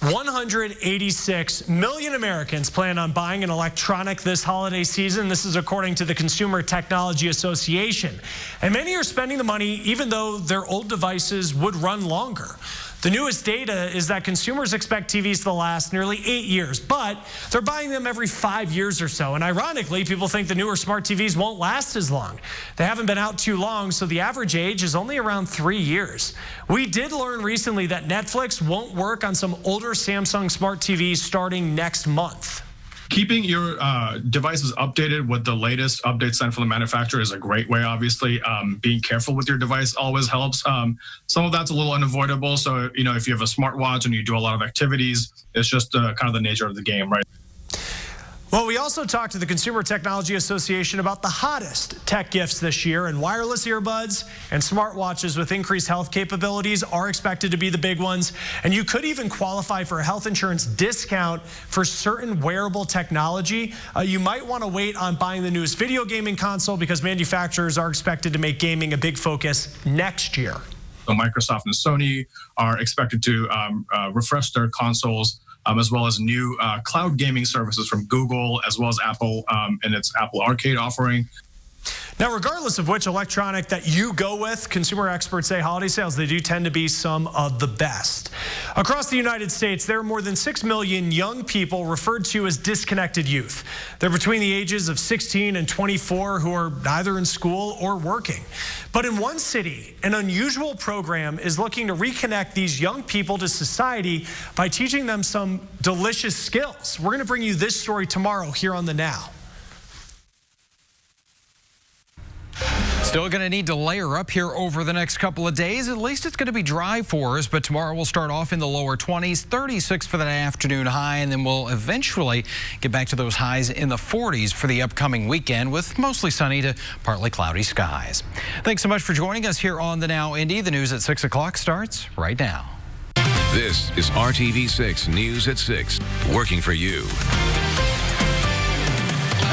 186 million Americans plan on buying an electronic this holiday season. This is according to the Consumer Technology Association. And many are spending the money even though their old devices would run longer. The newest data is that consumers expect TVs to last nearly 8 years, but they're buying them every 5 years or so. And ironically, people think the newer smart TVs won't last as long. They haven't been out too long, so the average age is only around 3 years. We did learn recently that Netflix won't work on some older Samsung smart TVs starting next month. Keeping your devices updated with the latest updates sent from the manufacturer is a great way, obviously. Being careful with your device always helps. Some of that's a little unavoidable. So, if you have a smartwatch and you do a lot of activities, it's just kind of the nature of the game, right? Well, we also talked to the Consumer Technology Association about the hottest tech gifts this year, and wireless earbuds and smartwatches with increased health capabilities are expected to be the big ones. And you could even qualify for a health insurance discount for certain wearable technology. You might want to wait on buying the newest video gaming console because manufacturers are expected to make gaming a big focus next year. So Microsoft and Sony are expected to refresh their consoles, as well as new cloud gaming services from Google, as well as Apple and its Apple Arcade offering. Now, regardless of which electronic that you go with, consumer experts say holiday sales, they do tend to be some of the best. Across the United States, there are more than 6 million young people referred to as disconnected youth. They're between the ages of 16 and 24 who are either in school or working. But in one city, an unusual program is looking to reconnect these young people to society by teaching them some delicious skills. We're going to bring you this story tomorrow here on The Now. Still going to need to layer up here over the next couple of days. At least it's going to be dry for us, but tomorrow we'll start off in the lower 20s, 36 for that afternoon high, and then we'll eventually get back to those highs in the 40s for the upcoming weekend with mostly sunny to partly cloudy skies. Thanks so much for joining us here on The Now Indy. The news at 6 o'clock starts right now. This is RTV6 News at 6, working for you.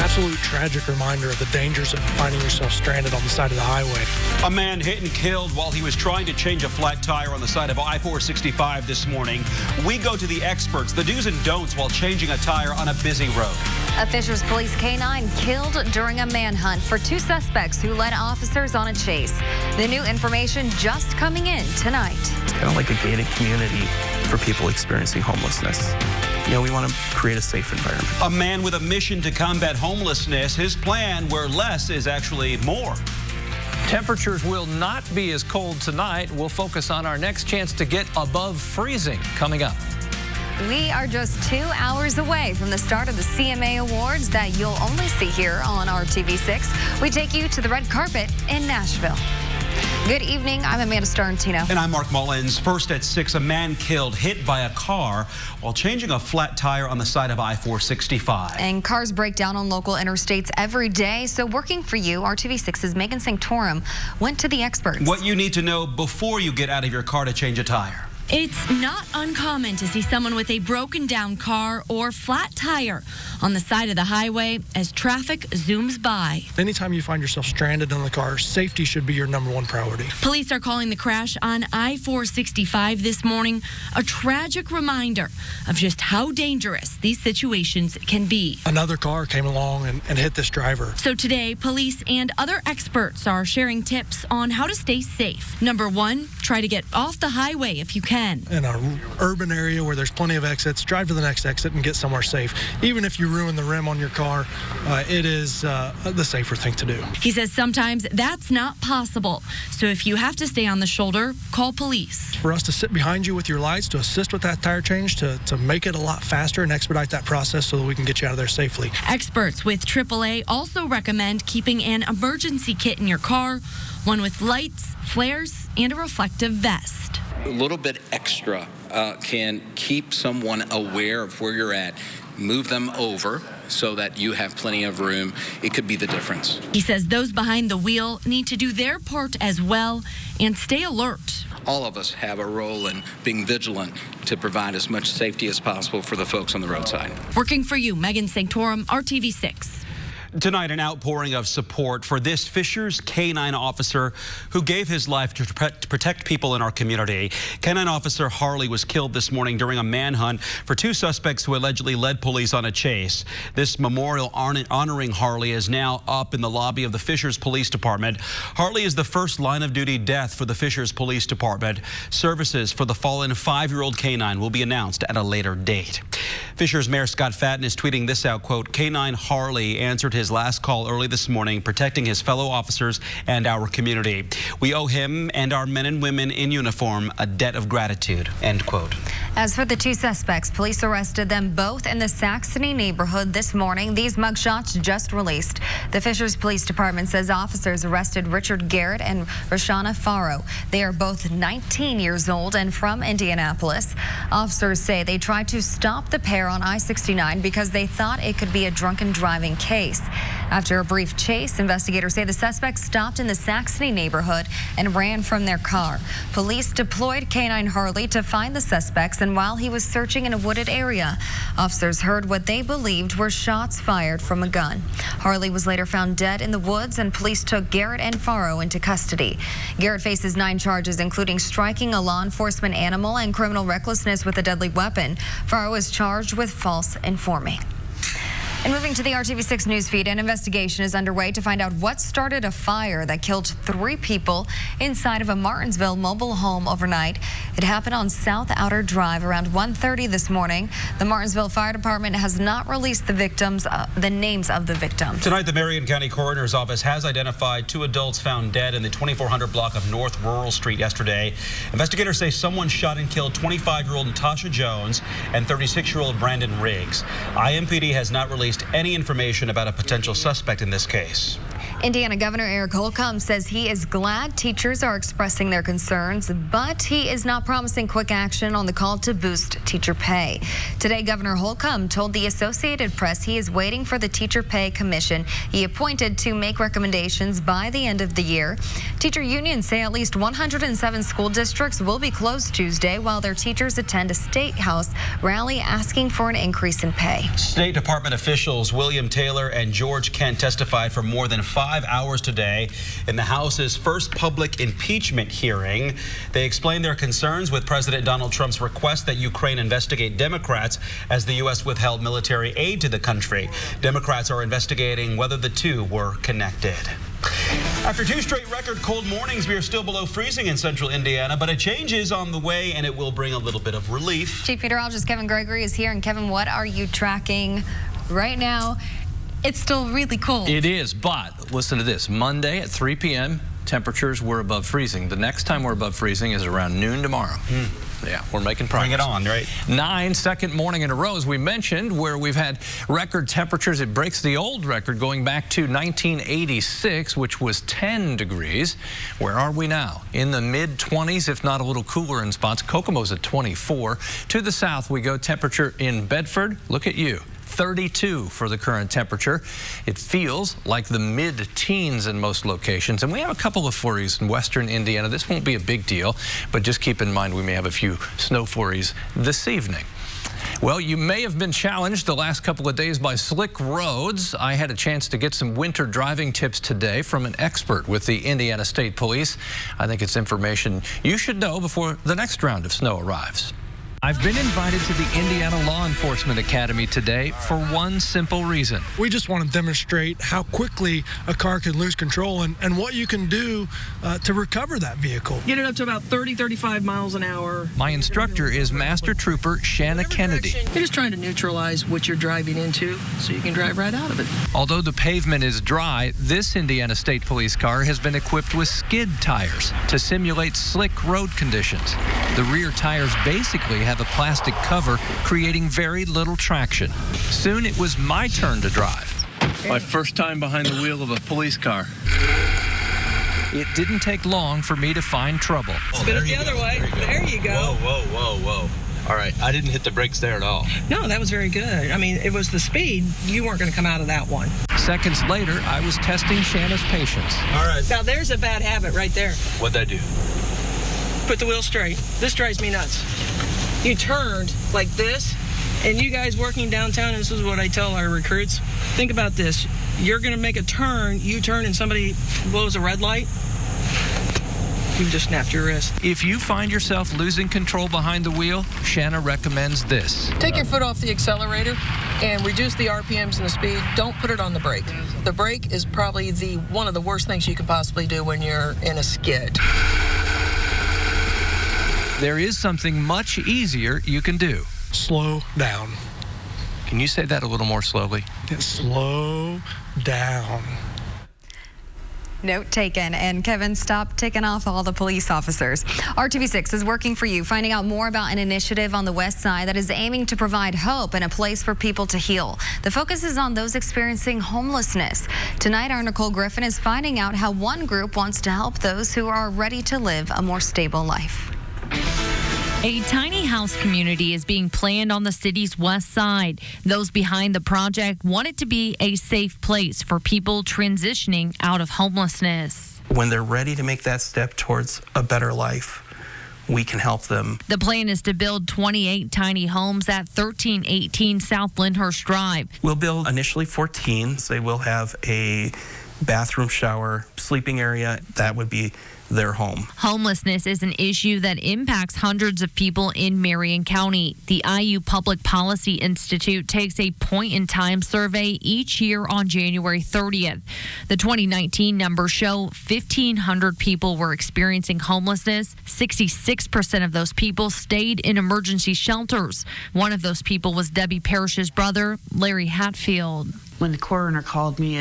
Absolute tragic reminder of the dangers of finding yourself stranded on the side of the highway. A man hit and killed while he was trying to change a flat tire on the side of I-465 this morning. We go to the experts, the do's and don'ts while changing a tire on a busy road. A Fishers Police K-9 killed during a manhunt for 2 suspects who led officers on a chase. The new information just coming in tonight. It's kind of like a gated community for people experiencing homelessness. We want to create a safe environment. A man with a mission to combat homelessness. His plan where less is actually more. Temperatures will not be as cold tonight. We'll focus on our next chance to get above freezing coming up. We are just 2 hours away from the start of the CMA Awards that you'll only see here on RTV6. We take you to the red carpet in Nashville. Good evening. I'm Amanda Starantino. And I'm Mark Mullins. First at 6, a man killed, hit by a car while changing a flat tire on the side of I-465. And cars break down on local interstates every day. So working for you, RTV6's Megan Sanctorum went to the experts. What you need to know before you get out of your car to change a tire. It's not uncommon to see someone with a broken down car or flat tire on the side of the highway as traffic zooms by. Anytime you find yourself stranded in the car, safety should be your #1 priority. Police are calling the crash on I-465 this morning a tragic reminder of just how dangerous these situations can be. Another car came along and hit this driver. So today, police and other experts are sharing tips on how to stay safe. Number 1, try to get off the highway if you can. In an urban area where there's plenty of exits, drive to the next exit and get somewhere safe. Even if you ruin the rim on your car, it is the safer thing to do. He says sometimes that's not possible. So if you have to stay on the shoulder, call police. For us to sit behind you with your lights to assist with that tire change, to make it a lot faster and expedite that process so that we can get you out of there safely. Experts with AAA also recommend keeping an emergency kit in your car, one with lights, flares, and a reflective vest. A little bit extra can keep someone aware of where you're at, move them over so that you have plenty of room. It could be the difference. He says those behind the wheel need to do their part as well and stay alert. All of us have a role in being vigilant to provide as much safety as possible for the folks on the roadside. Working for you, Megan Sanctorum, RTV6. Tonight, an outpouring of support for this Fishers K-9 officer who gave his life to protect people in our community. K-9 officer Harley was killed this morning during a manhunt for two suspects who allegedly led police on a chase. This memorial honoring Harley is now up in the lobby of the Fishers Police Department. Harley is the first line-of-duty death for the Fishers Police Department. Services for the fallen 5-year-old K-9 will be announced at a later date. Fishers Mayor Scott Fatton is tweeting this out, quote, K-9 Harley answered his last call early this morning, protecting his fellow officers and our community. We owe him and our men and women in uniform a debt of gratitude, end quote. As for the two suspects, police arrested them both in the Saxony neighborhood this morning. These mugshots just released. The Fishers Police Department says officers arrested Richard Garrett and Roshana Farrow. They are both 19 years old and from Indianapolis. Officers say they tried to stop the pair on I-69 because they thought it could be a drunken driving case. After a brief chase, investigators say the suspects stopped in the Saxony neighborhood and ran from their car. Police deployed K-9 Harley to find the suspects, and while he was searching in a wooded area, officers heard what they believed were shots fired from a gun. Harley was later found dead in the woods, and police took Garrett and Farrow into custody. Garrett faces 9 charges, including striking a law enforcement animal and criminal recklessness with a deadly weapon. Farrow is charged with false informing. And moving to the RTV6 newsfeed, an investigation is underway to find out what started a fire that killed 3 people inside of a Martinsville mobile home overnight. It happened on South Outer Drive around 1:30 this morning. The Martinsville Fire Department has not released the names of the victims. Tonight, the Marion County Coroner's Office has identified 2 adults found dead in the 2400 block of North Rural Street yesterday. Investigators say someone shot and killed 25-year-old Natasha Jones and 36-year-old Brandon Riggs. IMPD has not released any information about a potential suspect in this case. Indiana Governor Eric Holcomb says he is glad teachers are expressing their concerns, but he is not promising quick action on the call to boost teacher pay. Today, Governor Holcomb told the Associated Press he is waiting for the Teacher Pay Commission he appointed to make recommendations by the end of the year. Teacher unions say at least 107 school districts will be closed Tuesday while their teachers attend a State House rally asking for an increase in pay. State Department officials William Taylor and George Kent testified for more than 5 hours today in the House's first public impeachment hearing. They explained their concerns with President Donald Trump's request that Ukraine investigate Democrats as the U.S. withheld military aid to the country. Democrats are investigating whether the two were connected. After 2 straight record cold mornings, we are still below freezing in central Indiana, but a change is on the way, and it will bring a little bit of relief. Chief Meteorologist Kevin Gregory is here. And Kevin, what are you tracking right now? It's still really cold. It is, but listen to this. Monday at 3 p.m., temperatures were above freezing. The next time we're above freezing is around noon tomorrow. Yeah, we're making progress. Bring it on, right? 9 second morning in a row, as we mentioned, where we've had record temperatures. It breaks the old record going back to 1986, which was 10 degrees. Where are we now? In the mid-20s, if not a little cooler in spots. Kokomo's at 24. To the south, we go temperature in Bedford. Look at you. 32 for the current temperature. It feels like the mid-teens in most locations, and we have a couple of flurries in western Indiana. This won't be a big deal, but just keep in mind we may have a few snow flurries this evening. Well, you may have been challenged the last couple of days by slick roads. I had a chance to get some winter driving tips today from an expert with the Indiana State Police. I think it's information you should know before the next round of snow arrives. I've been invited to the Indiana Law Enforcement Academy today for one simple reason. We just want to demonstrate how quickly a car can lose control and what you can do to recover that vehicle. Get it up to about 30, 35 miles an hour. My instructor is Master Trooper Shanna Kennedy. You're just trying to neutralize what you're driving into so you can drive right out of it. Although the pavement is dry, this Indiana State Police car has been equipped with skid tires to simulate slick road conditions. The rear tires basically have a plastic cover, creating very little traction. Soon it was my turn to drive. My first time behind the wheel of a police car. It didn't take long for me to find trouble. Spin it the other way. There you go. Whoa, whoa, whoa, whoa. All right, I didn't hit the brakes there at all. No, that was very good. I mean, it was the speed. You weren't going to come out of that one. Seconds later, I was testing Shanna's patience. All right. Now, there's a bad habit right there. What'd I do? Put the wheel straight. This drives me nuts. You turned like this, And you guys working downtown, this is what I tell our recruits. Think about this. You're going to make a turn, U-turn, and somebody blows a red light. You just snapped your wrist. If you find yourself losing control behind the wheel, Shanna recommends this. Take your foot off the accelerator and reduce the RPMs and the speed. Don't put it on the brake. The brake is probably one of the worst things you could possibly do when you're in a skid. There is something much easier you can do. Slow down. Can you say that a little more slowly? Slow down. Note taken. And Kevin, stop ticking off all the police officers. RTV6 is working for you, finding out more about an initiative on the West Side that is aiming to provide hope and a place for people to heal. The focus is on those experiencing homelessness. Tonight, our Nicole Griffin is finding out how one group wants to help those who are ready to live a more stable life. A tiny house community is being planned on the city's west side. Those behind the project want it to be a safe place for people transitioning out of homelessness. When they're ready to make that step towards a better life, we can help them. The plan is to build 28 tiny homes at 1318 South Lyndhurst Drive. We'll build initially 14. They will have a bathroom, shower, sleeping area. That would be their home. Homelessness is an issue that impacts hundreds of people in Marion County. The IU Public Policy Institute takes a point-in-time survey each year on January 30th. The 2019 numbers show 1,500 people were experiencing homelessness. 66% of those people stayed in emergency shelters. One of those people was Debbie Parrish's brother, Larry Hatfield. When the coroner called me,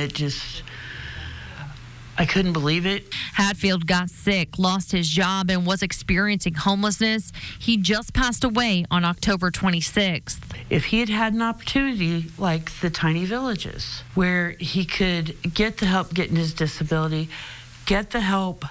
I couldn't believe it. Hatfield got sick, lost his job, and was experiencing homelessness. He just passed away on October 26th. If he had had an opportunity like the tiny villages, where he could get the help getting his disability, get the help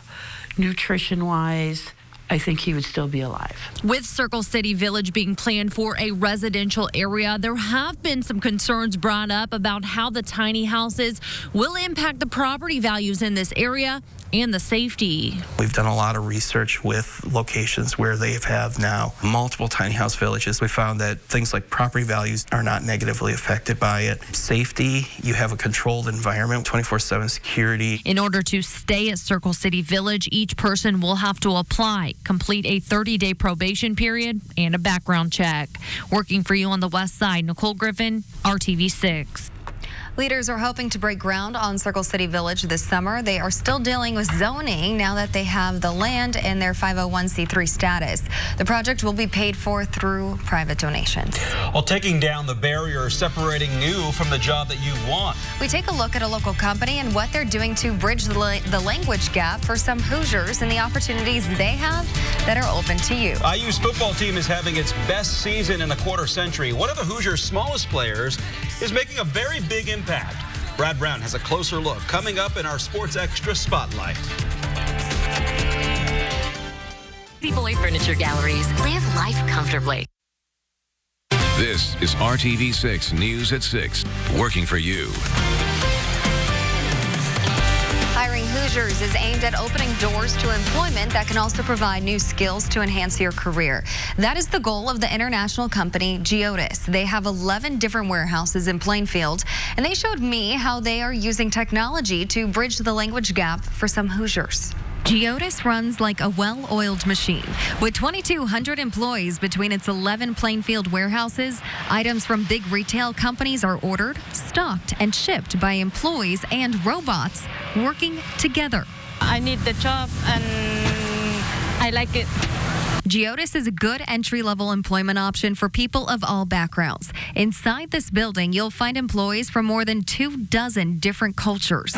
nutrition-wise, I think he would still be alive. With Circle City Village being planned for a residential area, there have been some concerns brought up about how the tiny houses will impact the property values in this area and the safety. We've done a lot of research with locations where they have now multiple tiny house villages. We found that things like property values are not negatively affected by it. Safety, you have a controlled environment, 24/7 security. In order to stay at Circle City Village, each person will have to apply, complete a 30-day probation period, and a background check. Working for you on the West Side, Nicole Griffin, RTV6. Leaders are hoping to break ground on Circle City Village this summer. They are still dealing with zoning now that they have the land and their 501c3 status. The project will be paid for through private donations. Well, taking down the barrier separating you from the job that you want. We take a look at a local company and what they're doing to bridge the language gap for some Hoosiers and the opportunities they have that are open to you. IU's football team is having its best season in a quarter century. One of the Hoosiers' smallest players is making a very big impact. Brad Brown has a closer look coming up in our Sports Extra Spotlight. People Furniture Galleries. Live life comfortably. This is RTV6 News at 6, working for you. Hiring Hoosiers is aimed at opening doors to employment that can also provide new skills to enhance your career. That is the goal of the international company Geodis. They have 11 different warehouses in Plainfield, and they showed me how they are using technology to bridge the language gap for some Hoosiers. Geodis runs like a well-oiled machine. With 2,200 employees between its 11 Plainfield warehouses, items from big retail companies are ordered, stocked, and shipped by employees and robots working together. I need the job and I like it. Geodis is a good entry-level employment option for people of all backgrounds. Inside this building, you'll find employees from more than 24 different cultures.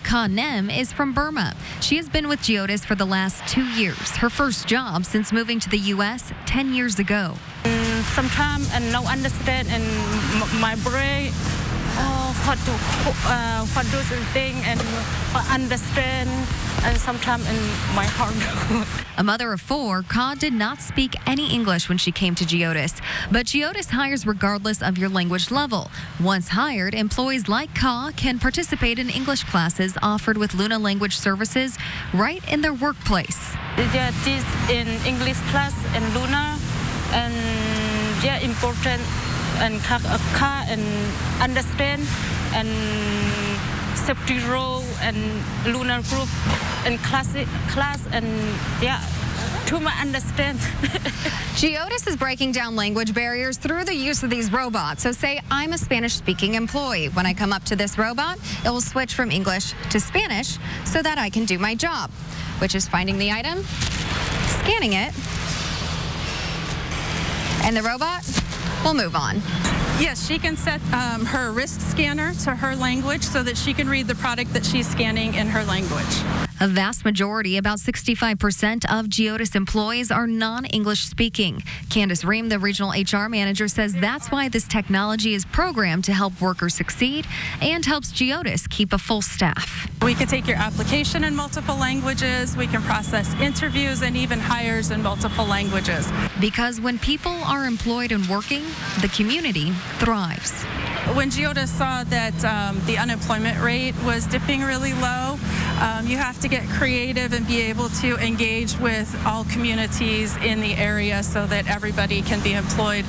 Ka Nem is from Burma. She has been with Geodis for the last 2 years, her first job since moving to the U.S. 10 years ago. Sometimes I don't understand and my brain what do something and understand, and sometimes in my heart. A mother of 4, Ka did not speak any English when she came to Geodis, but Geodis hires regardless of your language level. Once hired, employees like Ka can participate in English classes offered with Luna Language Services right in their workplace. They teach in English class in Luna, and yeah, important and car and understand and safety role and lunar group and class and yeah, to my understand. Geodis is breaking down language barriers through the use of these robots. So say I'm a Spanish-speaking employee. When I come up to this robot, it will switch from English to Spanish so that I can do my job, which is finding the item, scanning it, and the robot will move on. Yes, she can set her wrist scanner to her language so that she can read the product that she's scanning in her language. A vast majority, about 65% of Geodis employees are non-English speaking. Candace Ream, the regional HR manager, says that's why this technology is programmed to help workers succeed and helps Geodis keep a full staff. We can take your application in multiple languages. We can process interviews and even hires in multiple languages. Because when people are employed and working, the community thrives. When Geodis saw that the unemployment rate was dipping really low, you have to get creative and be able to engage with all communities in the area so that everybody can be employed.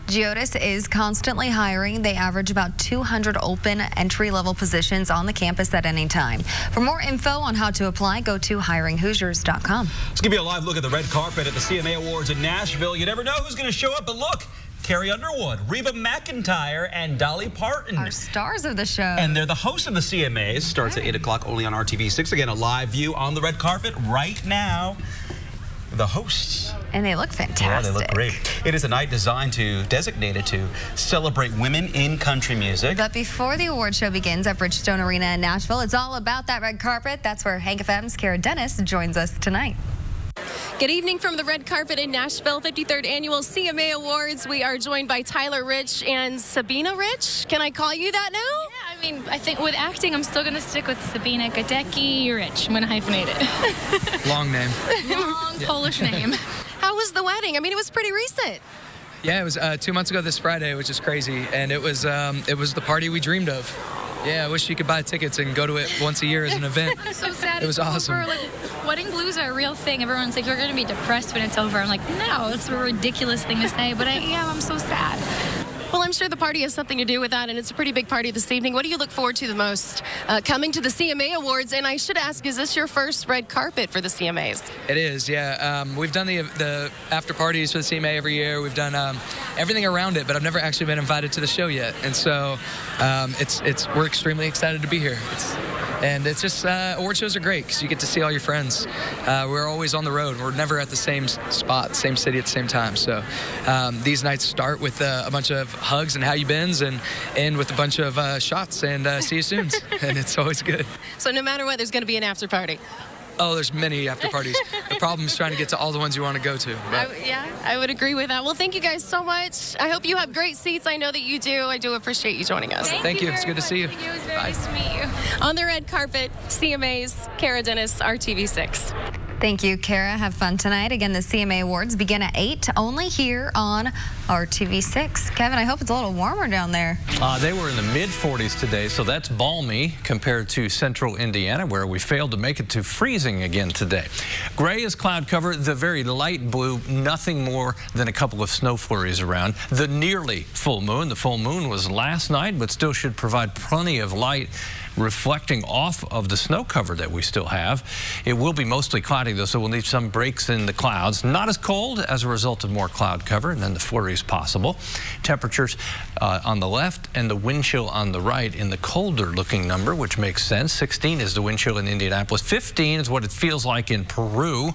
Geodis is constantly hiring. They average about 200 open entry-level positions on the campus at any time. For more info on how to apply, go to hiringhoosiers.com. Let's give you a live look at the red carpet at the CMA Awards in Nashville. You never know who's going to show up, but look. Carrie Underwood, Reba McEntire, and Dolly Parton. Our stars of the show. And they're the hosts of the CMAs. Starts at 8 o'clock only on RTV6. Again, a live view on the red carpet right now. The hosts. And they look fantastic. Yeah, they look great. It is a night designated to celebrate women in country music. But before the award show begins at Bridgestone Arena in Nashville, it's all about that red carpet. That's where Hank FM's Kara Dennis joins us tonight. Good evening from the red carpet in Nashville, 53rd Annual CMA Awards. We are joined by Tyler Rich and Sabina Rich. Can I call you that now? Yeah, I mean, I think with acting, I'm still going to stick with Sabina Gadecki Rich. I'm going to hyphenate it. Long name. Long Polish name. How was the wedding? I mean, it was pretty recent. Yeah, it was 2 months ago this Friday, which is crazy. And it was the party we dreamed of. Yeah, I wish you could buy tickets and go to it once a year as an event. I'm so sad. It was awesome. Over. Like, wedding blues are a real thing. Everyone's like, you're going to be depressed when it's over. I'm like, no, it's a ridiculous thing to say, but I'm so sad. Well, I'm sure the party has something to do with that, and it's a pretty big party this evening. What do you look forward to the most coming to the CMA Awards? And I should ask, is this your first red carpet for the CMAs? It is, yeah. We've done the after parties for the CMA every year. We've done everything around it, but I've never actually been invited to the show yet. And so we're extremely excited to be here. It's just award shows are great because you get to see all your friends. We're always on the road. We're never at the same spot, same city at the same time. So these nights start with a bunch of hugs and how you been's and end with a bunch of shots and see you soon. And it's always good. So no matter what, there's going to be an after party. Oh, there's many after parties. The problem is trying to get to all the ones you want to go to. I would agree with that. Well, thank you guys so much. I hope you have great seats. I know that you do. I do appreciate you joining us. Thank you. It's good to see you. Thank you. It was very nice to meet you. On the red carpet, CMA's Kara Dennis, RTV6. Thank you, Kara. Have fun tonight. Again, the CMA Awards begin at 8, only here on RTV6. Kevin, I hope it's a little warmer down there. They were in the mid-40s today, so that's balmy compared to central Indiana, where we failed to make it to freezing again today. Gray is cloud cover. The very light blue, nothing more than a couple of snow flurries around. The nearly full moon. The full moon was last night, but still should provide plenty of light reflecting off of the snow cover that we still have. It will be mostly cloudy, though, so we'll need some breaks in the clouds. Not as cold as a result of more cloud cover, and then the flurries possible. Temperatures on the left and the wind chill on the right in the colder looking number, which makes sense. 16 is the wind chill in Indianapolis. 15 is what it feels like in Peru.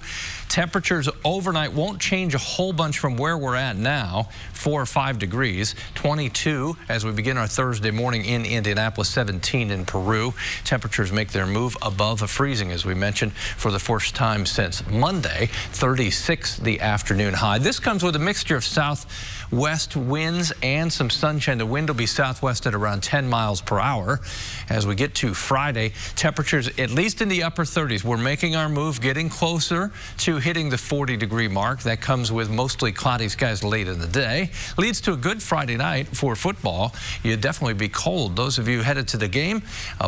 Temperatures overnight won't change a whole bunch from where we're at now, 4 or 5 degrees. 22 as we begin our Thursday morning in Indianapolis, 17 in Peru. Temperatures make their move above freezing, as we mentioned, for the first time since Monday. 36 the afternoon high. This comes with a mixture of southwest winds and some sunshine. The wind will be southwest at around 10 miles per hour. As we get to Friday, temperatures at least in the upper 30s. We're making our move, getting closer to hitting the 40-degree mark. That comes with mostly cloudy skies late in the day. Leads to a good Friday night for football. You'd definitely be cold. Those of you headed to the game,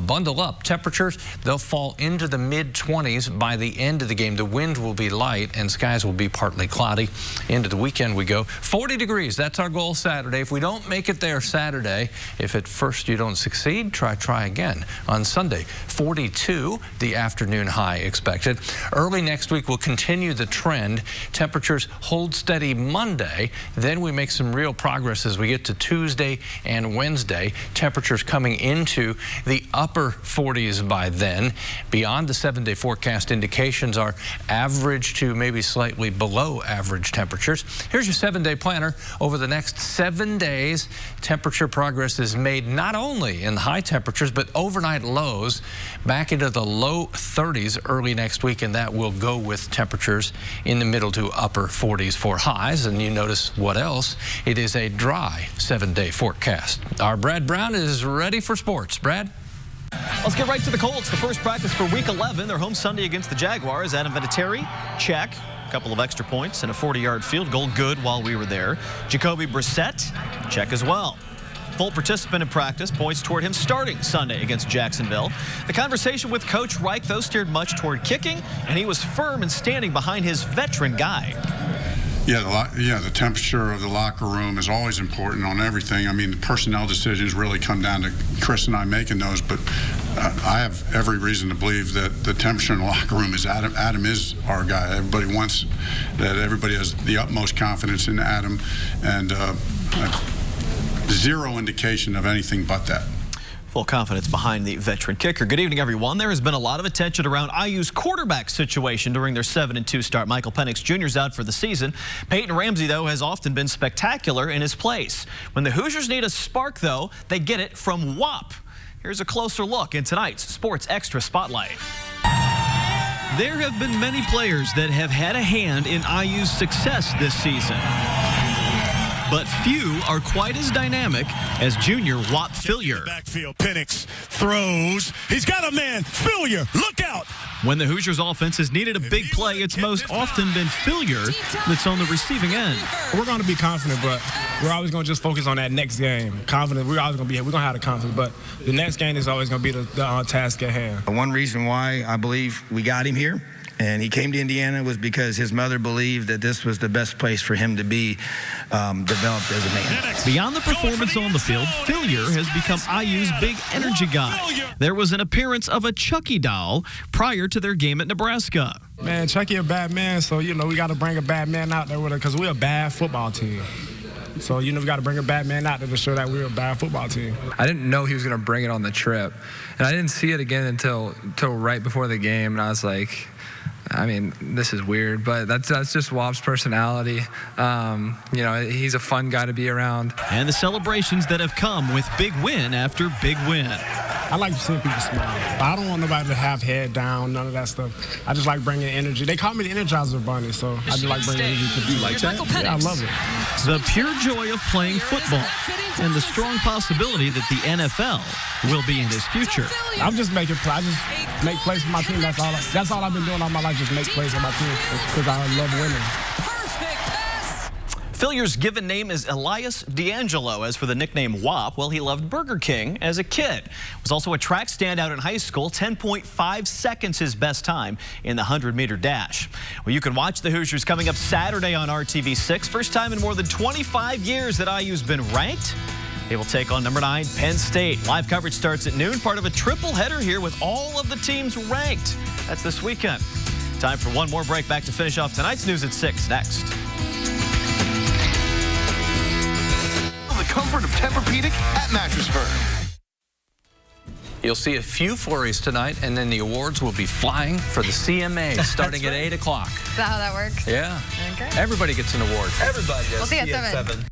bundle up. Temperatures, they'll fall into the mid-20s by the end of the game. The wind will be light and skies will be partly cloudy. Into the weekend we go. 40 degrees, that's our goal Saturday. If we don't make it there Saturday, if at first you don't succeed, try again. On Sunday, 42, the afternoon high expected. Early next week we'll continue the trend. Temperatures hold steady Monday. Then we make some real progress as we get to Tuesday and Wednesday. Temperatures coming into the upper 40s by then. Beyond the 7-day forecast, indications are average to maybe slightly below average temperatures. Here's your 7-day planner. Over the next 7 days, temperature progress is made not only in the high temperatures, but overnight lows back into the low 30s early next week, and that will go with temperatures in the middle to upper 40s for highs. And you notice what else? It is a dry 7-day forecast. Our Brad Brown is ready for sports. Brad? Let's get right to the Colts. The first practice for Week 11. They're home Sunday against the Jaguars. Adam Vinatieri, check. A couple of extra points and a 40-yard field goal, good while we were there. Jacoby Brissett, check as well. Full participant in practice, points toward him starting Sunday against Jacksonville. The conversation with Coach Reich, though, steered much toward kicking, and he was firm in standing behind his veteran guy. Yeah, the temperature of the locker room is always important on everything. I mean, the personnel decisions really come down to Chris and I making those, but I have every reason to believe that the temperature in the locker room is Adam. Adam is our guy. Everybody wants that. Everybody has the utmost confidence in Adam, and zero indication of anything but that. Full confidence behind the veteran kicker. Good evening, everyone. There has been a lot of attention around IU's quarterback situation during their 7-2 start. Michael Penix Jr. is out for the season. Peyton Ramsey, though, has often been spectacular in his place. When the Hoosiers need a spark, though, they get it from WAP. Here's a closer look in tonight's Sports Extra Spotlight. There have been many players that have had a hand in IU's success this season, but few are quite as dynamic as junior Whop Fillier. Backfield, Penix throws. He's got a man. Fillier, look out. When the Hoosiers offense has needed a big play, it's most often been Fillier that's on the receiving end. We're going to be confident, but we're always going to just focus on that next game. Confident, we're always going to be here. We're going to have the confidence, but the next game is always going to be the task at hand. One reason why I believe we got him here and he came to Indiana was because his mother believed that this was the best place for him to be developed as a man. Beyond the performance on the field, Fillier has become IU's big energy guy. There was an appearance of a Chucky doll prior to their game at Nebraska. Man, Chucky a bad man, so, we got to bring a bad man out there with us because we're a bad football team. So, we got to bring a bad man out there to show that we're a bad football team. I didn't know he was going to bring it on the trip. And I didn't see it again until right before the game. And I was like, I mean, this is weird, but that's just Wop's personality. He's a fun guy to be around. And the celebrations that have come with big win after big win. I like seeing people smile. But I don't want nobody to have head down, none of that stuff. I just like bringing energy. They call me the Energizer Bunny, so I just like bringing energy to people. Like that? Yeah, I love it. The pure joy of playing football and the strong possibility that the NFL will be in his future. I'm just making plays. I just make plays for my team. That's all I've been doing all my life, just make plays for my team because I love winning. Fillier's given name is Elias D'Angelo. As for the nickname WAP, well, he loved Burger King as a kid. Was also a track standout in high school. 10.5 seconds his best time in the 100-meter dash. Well, you can watch the Hoosiers coming up Saturday on RTV6. First time in more than 25 years that IU's been ranked. They will take on number 9 Penn State. Live coverage starts at noon, part of a triple header here with all of the teams ranked. That's this weekend. Time for one more break. Back to finish off tonight's news at 6 next. The comfort of Tempur-Pedic at Mattress Firm. You'll see a few flurries tonight, and then the awards will be flying for the CMA starting at 8 o'clock. Is that how that works? Yeah. Okay. Everybody gets an award. Everybody does. We'll see you at 7.